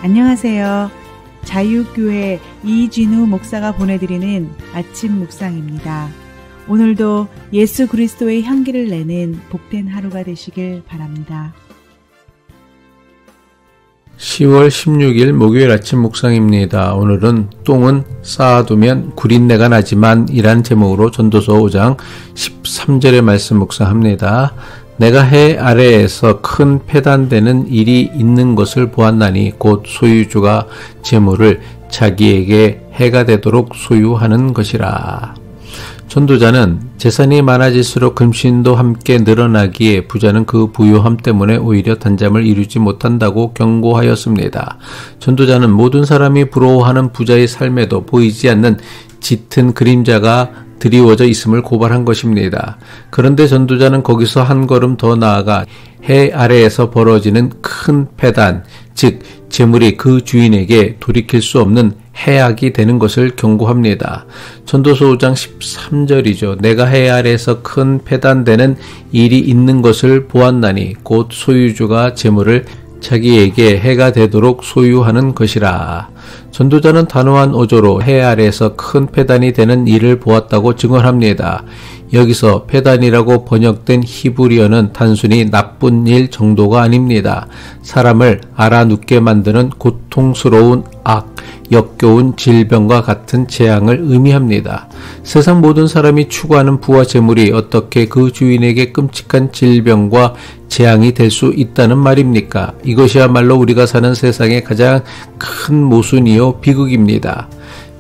안녕하세요. 자유교회 이진우 목사가 보내드리는 아침 묵상입니다. 오늘도 예수 그리스도의 향기를 내는 복된 하루가 되시길 바랍니다. 10월 16일 목요일 아침 묵상입니다. 오늘은 똥은 쌓아두면 구린내가 나지만 이란 제목으로 전도서 5장 13절의 말씀 묵상합니다. 내가 해 아래에서 큰 패단되는 일이 있는 것을 보았나니 곧 소유주가 재물을 자기에게 해가 되도록 소유하는 것이라. 전도자는 재산이 많아질수록 금신도 함께 늘어나기에 부자는 그 부유함 때문에 오히려 단잠을 이루지 못한다고 경고하였습니다. 전도자는 모든 사람이 부러워하는 부자의 삶에도 보이지 않는 짙은 그림자가 드리워져 있음을 고발한 것입니다. 그런데 전도자는 거기서 한 걸음 더 나아가 해 아래에서 벌어지는 큰 패단, 즉 재물이 그 주인에게 돌이킬 수 없는 해악이 되는 것을 경고합니다. 전도서 5장 13절이죠. 내가 해 아래에서 큰 패단되는 일이 있는 것을 보았나니 곧 소유주가 재물을 자기에게 해가 되도록 소유하는 것이라. 전도자는 단호한 어조로 해 아래에서 큰 패단이 되는 일을 보았다고 증언합니다. 여기서 패단이라고 번역된 히브리어는 단순히 나쁜 일 정도가 아닙니다. 사람을 알아눕게 만드는 고통스러운 악, 역겨운 질병과 같은 재앙을 의미합니다. 세상 모든 사람이 추구하는 부와 재물이 어떻게 그 주인에게 끔찍한 질병과 재앙이 될 수 있다는 말입니까? 이것이야말로 우리가 사는 세상의 가장 큰 모순이요 비극입니다.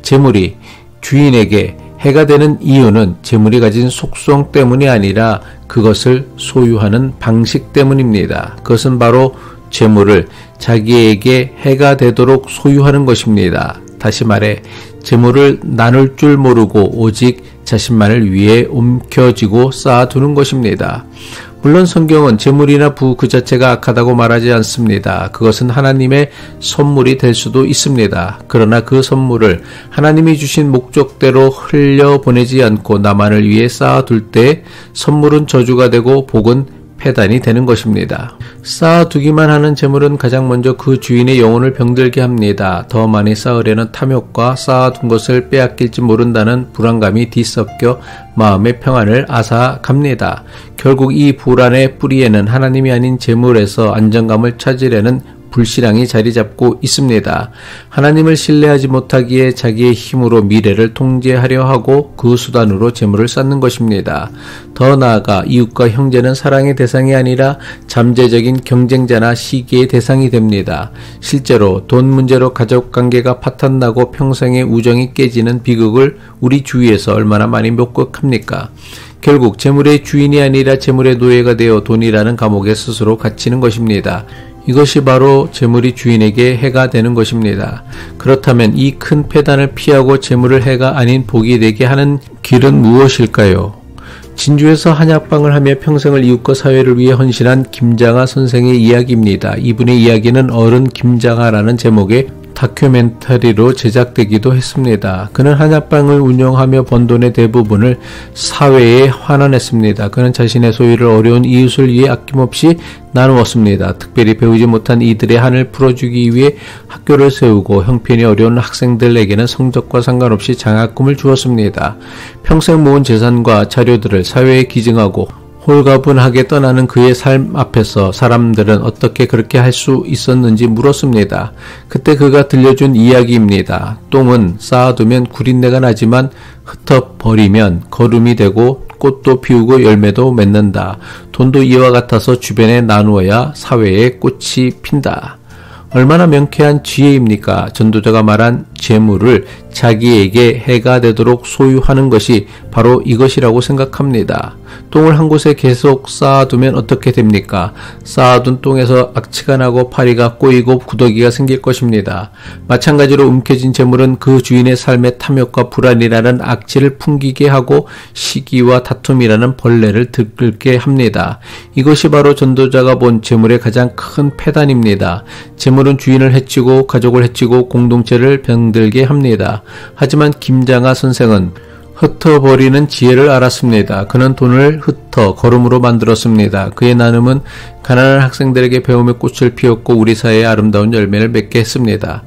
재물이 주인에게 해가 되는 이유는 재물이 가진 속성 때문이 아니라 그것을 소유하는 방식 때문입니다. 그것은 바로 재물을 자기에게 해가 되도록 소유하는 것입니다. 다시 말해 재물을 나눌 줄 모르고 오직 자신만을 위해 움켜쥐고 쌓아두는 것입니다. 물론 성경은 재물이나 부 그 자체가 악하다고 말하지 않습니다. 그것은 하나님의 선물이 될 수도 있습니다. 그러나 그 선물을 하나님이 주신 목적대로 흘려보내지 않고 나만을 위해 쌓아둘 때 선물은 저주가 되고 복은 패단이 되는 것입니다. 쌓아두기만 하는 재물은 가장 먼저 그 주인의 영혼을 병들게 합니다. 더 많이 쌓으려는 탐욕과 쌓아둔 것을 빼앗길지 모른다는 불안감이 뒤섞여 마음의 평안을 앗아갑니다. 결국 이 불안의 뿌리에는 하나님이 아닌 재물에서 안정감을 찾으려는 불신앙이 자리 잡고 있습니다. 하나님을 신뢰하지 못하기에 자기의 힘으로 미래를 통제하려 하고 그 수단으로 재물을 쌓는 것입니다. 더 나아가 이웃과 형제는 사랑의 대상이 아니라 잠재적인 경쟁자나 시기의 대상이 됩니다. 실제로 돈 문제로 가족관계가 파탄나고 평생의 우정이 깨지는 비극을 우리 주위에서 얼마나 많이 목격합니까? 결국 재물의 주인이 아니라 재물의 노예가 되어 돈이라는 감옥에 스스로 갇히는 것입니다. 이것이 바로 재물이 주인에게 해가 되는 것입니다. 그렇다면 이 큰 패단을 피하고 재물을 해가 아닌 복이 되게 하는 길은 무엇일까요? 진주에서 한약방을 하며 평생을 이웃과 사회를 위해 헌신한 김장하 선생의 이야기입니다. 이분의 이야기는 어른 김장하라는 제목의 다큐멘터리로 제작되기도 했습니다. 그는 한약방을 운영하며 번 돈의 대부분을 사회에 환원했습니다. 그는 자신의 소유를 어려운 이웃을 위해 아낌없이 나누었습니다. 특별히 배우지 못한 이들의 한을 풀어주기 위해 학교를 세우고 형편이 어려운 학생들에게는 성적과 상관없이 장학금을 주었습니다. 평생 모은 재산과 자료들을 사회에 기증하고 홀가분하게 떠나는 그의 삶 앞에서 사람들은 어떻게 그렇게 할 수 있었는지 물었습니다. 그때 그가 들려준 이야기입니다. 똥은 쌓아두면 구린내가 나지만 흩어버리면 거름이 되고 꽃도 피우고 열매도 맺는다. 돈도 이와 같아서 주변에 나누어야 사회에 꽃이 핀다. 얼마나 명쾌한 지혜입니까? 전도자가 말한 재물을 자기에게 해가 되도록 소유하는 것이 바로 이것이라고 생각합니다. 똥을 한 곳에 계속 쌓아두면 어떻게 됩니까? 쌓아둔 똥에서 악취가 나고 파리가 꼬이고 구더기가 생길 것입니다. 마찬가지로 움켜진 재물은 그 주인의 삶의 탐욕과 불안이라는 악취를 풍기게 하고 시기와 다툼이라는 벌레를 들끓게 합니다. 이것이 바로 전도자가 본 재물의 가장 큰 패단입니다. 재물은 주인을 해치고 가족을 해치고 공동체를 병들게 합니다. 하지만 김장하 선생은 흩어버리는 지혜를 알았습니다. 그는 돈을 흩어 거름으로 만들었습니다. 그의 나눔은 가난한 학생들에게 배움의 꽃을 피웠고 우리 사회에 아름다운 열매를 맺게 했습니다.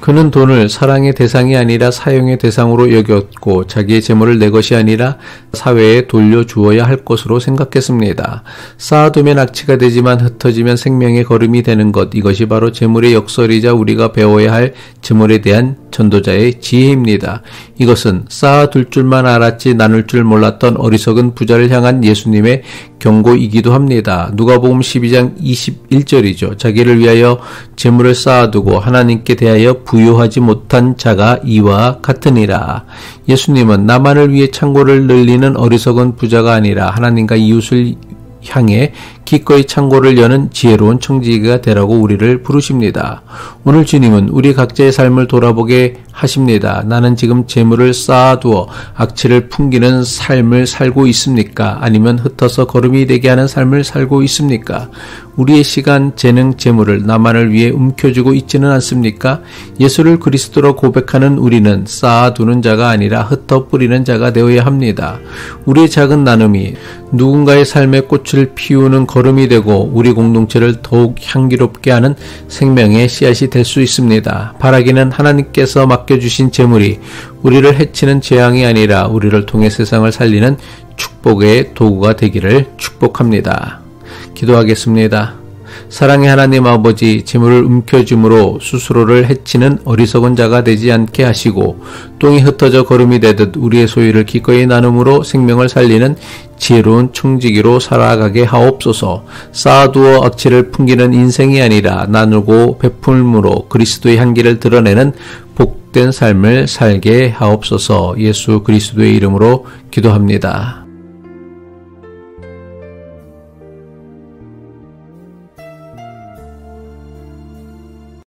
그는 돈을 사랑의 대상이 아니라 사용의 대상으로 여겼고 자기의 재물을 내 것이 아니라 사회에 돌려주어야 할 것으로 생각했습니다. 쌓아두면 악취가 되지만 흩어지면 생명의 거름이 되는 것, 이것이 바로 재물의 역설이자 우리가 배워야 할 재물에 대한 전도자의 지혜입니다. 이것은 쌓아둘 줄만 알았지 나눌 줄 몰랐던 어리석은 부자를 향한 예수님의 경고이기도 합니다. 누가복음 12장 21절이죠. 자기를 위하여 재물을 쌓아두고 하나님께 대하여 부유하지 못한 자가 이와 같으니라. 예수님은 나만을 위해 창고를 늘리는 어리석은 부자가 아니라 하나님과 이웃을 향해 기꺼이 창고를 여는 지혜로운 청지기가 되라고 우리를 부르십니다. 오늘 주님은 우리 각자의 삶을 돌아보게 하십니다. 나는 지금 재물을 쌓아두어 악취를 풍기는 삶을 살고 있습니까? 아니면 흩어서 거름이 되게 하는 삶을 살고 있습니까? 우리의 시간, 재능, 재물을 나만을 위해 움켜쥐고 있지는 않습니까? 예수를 그리스도로 고백하는 우리는 쌓아두는 자가 아니라 흩어 뿌리는 자가 되어야 합니다. 우리의 작은 나눔이 누군가의 삶의 꽃을 피우는 거름이 되고 우리 공동체를 더욱 향기롭게 하는 생명의 씨앗이 될 수 있습니다. 바라기는 하나님께서 맡겨주신 재물이 우리를 해치는 재앙이 아니라 우리를 통해 세상을 살리는 축복의 도구가 되기를 축복합니다. 기도하겠습니다. 사랑의 하나님 아버지, 재물을 움켜줌으로 스스로를 해치는 어리석은 자가 되지 않게 하시고 똥이 흩어져 거름이 되듯 우리의 소유를 기꺼이 나눔으로 생명을 살리는 지혜로운 청지기로 살아가게 하옵소서. 쌓아두어 악취를 풍기는 인생이 아니라 나누고 베풀므로 그리스도의 향기를 드러내는 복된 삶을 살게 하옵소서. 예수 그리스도의 이름으로 기도합니다.